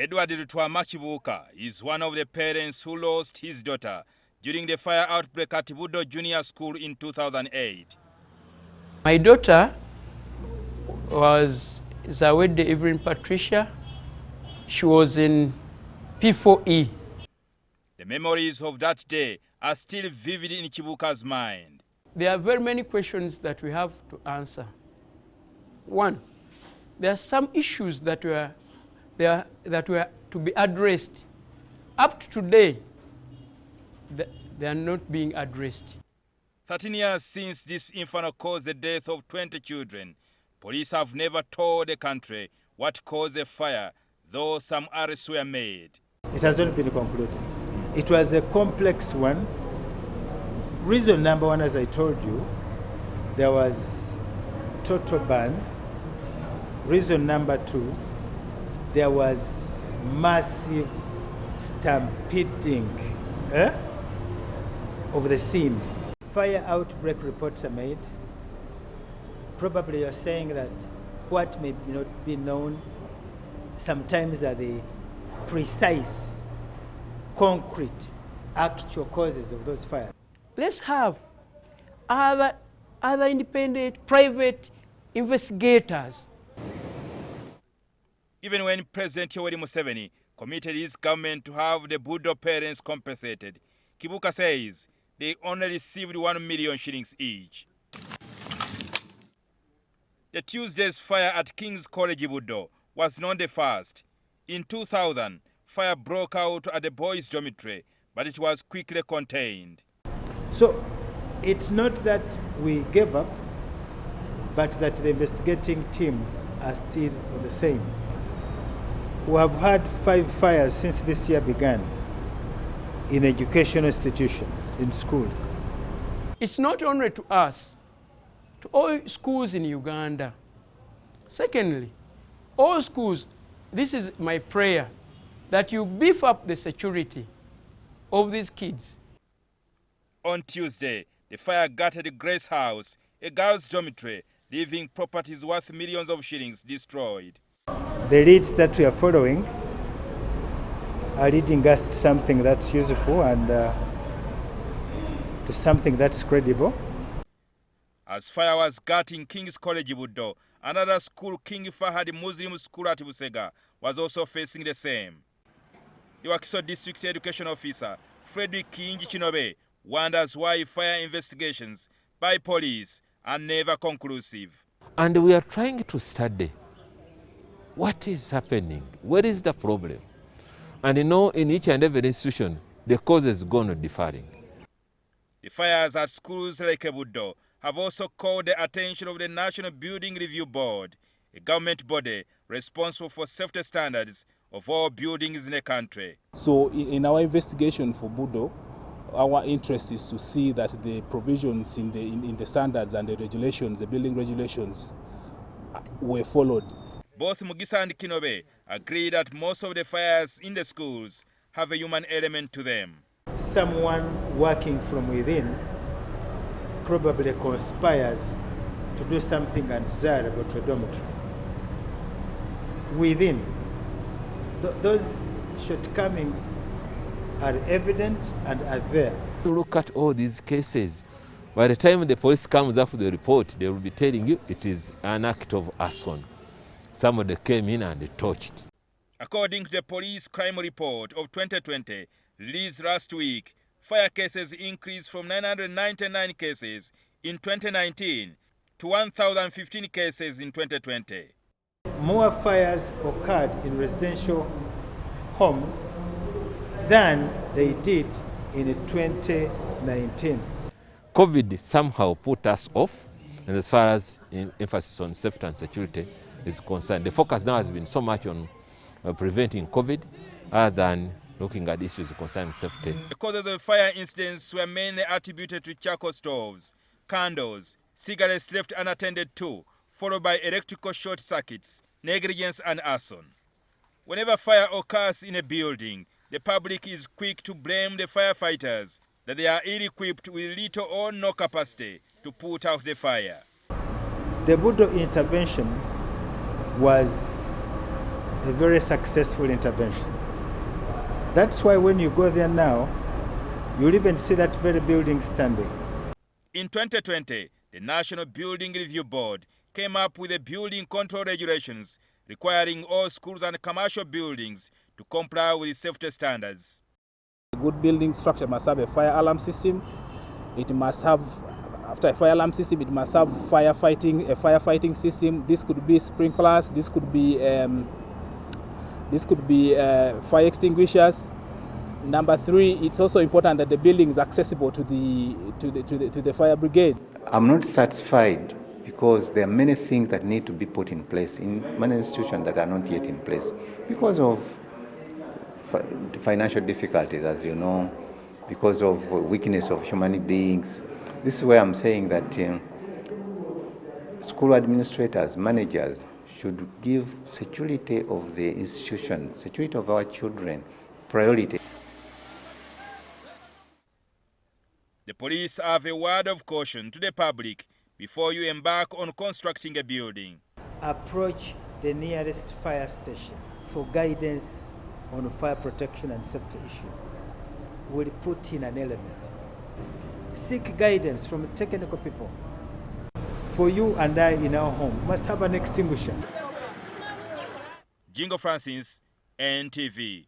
Edward Kibuka is one of the parents who lost his daughter during the fire outbreak at Buddo Junior School in 2008. My daughter was Zawedi Evelyn Patricia. She was in P4E. The memories of that day are still vivid in Kibuka's mind. There are very many questions that we have to answer. One, there are some issues that were to be addressed. Up to today, they are not being addressed. 13 years since this inferno caused the death of 20 children, police have never told the country what caused the fire, though some arrests were made. It has not been concluded. It was a complex one. Reason number one, as I told you, there was total ban. Reason number two, there was massive stampeding of the scene. Fire outbreak reports are made. Probably you're saying that what may not be known sometimes are the precise, concrete, actual causes of those fires. Let's have other independent, private investigators. Even when President Yoweri Museveni committed his government to have the Budo parents compensated, Kibuka says they only received 1 million shillings each. The Tuesday's fire at King's College Budo was not the first. In 2000, fire broke out at the boys' dormitory, but it was quickly contained. So it's not that we gave up, but that the investigating teams are still the same. We have had 5 fires since this year began in educational institutions, in schools. It's not only to us, to all schools in Uganda. Secondly, all schools, this is my prayer, that you beef up the security of these kids. On Tuesday, the fire gutted Grace House, a girls' dormitory, leaving properties worth millions of shillings destroyed. The leads that we are following are leading us to something that's useful and to something that's credible. As fire was gutting King's College Budo, another school, King Fahad Muslim School at Busega, was also facing the same. The Wakiso District Education Officer, Frederick Chinobe, wonders why fire investigations by police are never conclusive. And we are trying to study what is happening, where is the problem? And in each and every institution, the causes go on differing. The fires at schools like Budo have also called the attention of the National Building Review Board, a government body responsible for safety standards of all buildings in the country. So in our investigation for Budo, our interest is to see that the provisions in the standards and the regulations, the building regulations, were followed. Both Mugisa and Kinobe agree that most of the fires in the schools have a human element to them. Someone working from within probably conspires to do something undesirable to a dormitory. Within, those shortcomings are evident and are there. Look at all these cases. By the time the police comes up with the report, they will be telling you it is an act of arson. Somebody came in and torched. According to the police crime report of 2020, released last week, fire cases increased from 999 cases in 2019 to 1,015 cases in 2020. More fires occurred in residential homes than they did in 2019. COVID somehow put us off, and as far as emphasis on safety and security is concerned, the focus now has been so much on preventing COVID other than looking at issues concerning safety. The causes of fire incidents were mainly attributed to charcoal stoves, candles, cigarettes left unattended to, followed by electrical short circuits, negligence and arson. Whenever fire occurs in a building, the public is quick to blame the firefighters that they are ill-equipped with little or no capacity to put out the fire. The Budo intervention was a very successful intervention. That's why when you go there now, you'll even see that very building standing. In 2020, the National Building Review Board came up with the building control regulations requiring all schools and commercial buildings to comply with safety standards. A good building structure must have a fire alarm system. It must have, after a fire alarm system, it must have a firefighting system. This could be sprinklers. This could be fire extinguishers. Number 3, it's also important that the building is accessible to the fire brigade. I'm not satisfied because there are many things that need to be put in place in many institutions that are not yet in place because of financial difficulties, as you know, because of weakness of human beings. This is where I'm saying that school administrators, managers should give security of the institution, security of our children, priority. The police have a word of caution to the public before you embark on constructing a building. Approach the nearest fire station for guidance on fire protection and safety issues. We'll put in an element. Seek guidance from technical people. For you and I in our home, we must have an extinguisher. Jjingo Francis, NTV.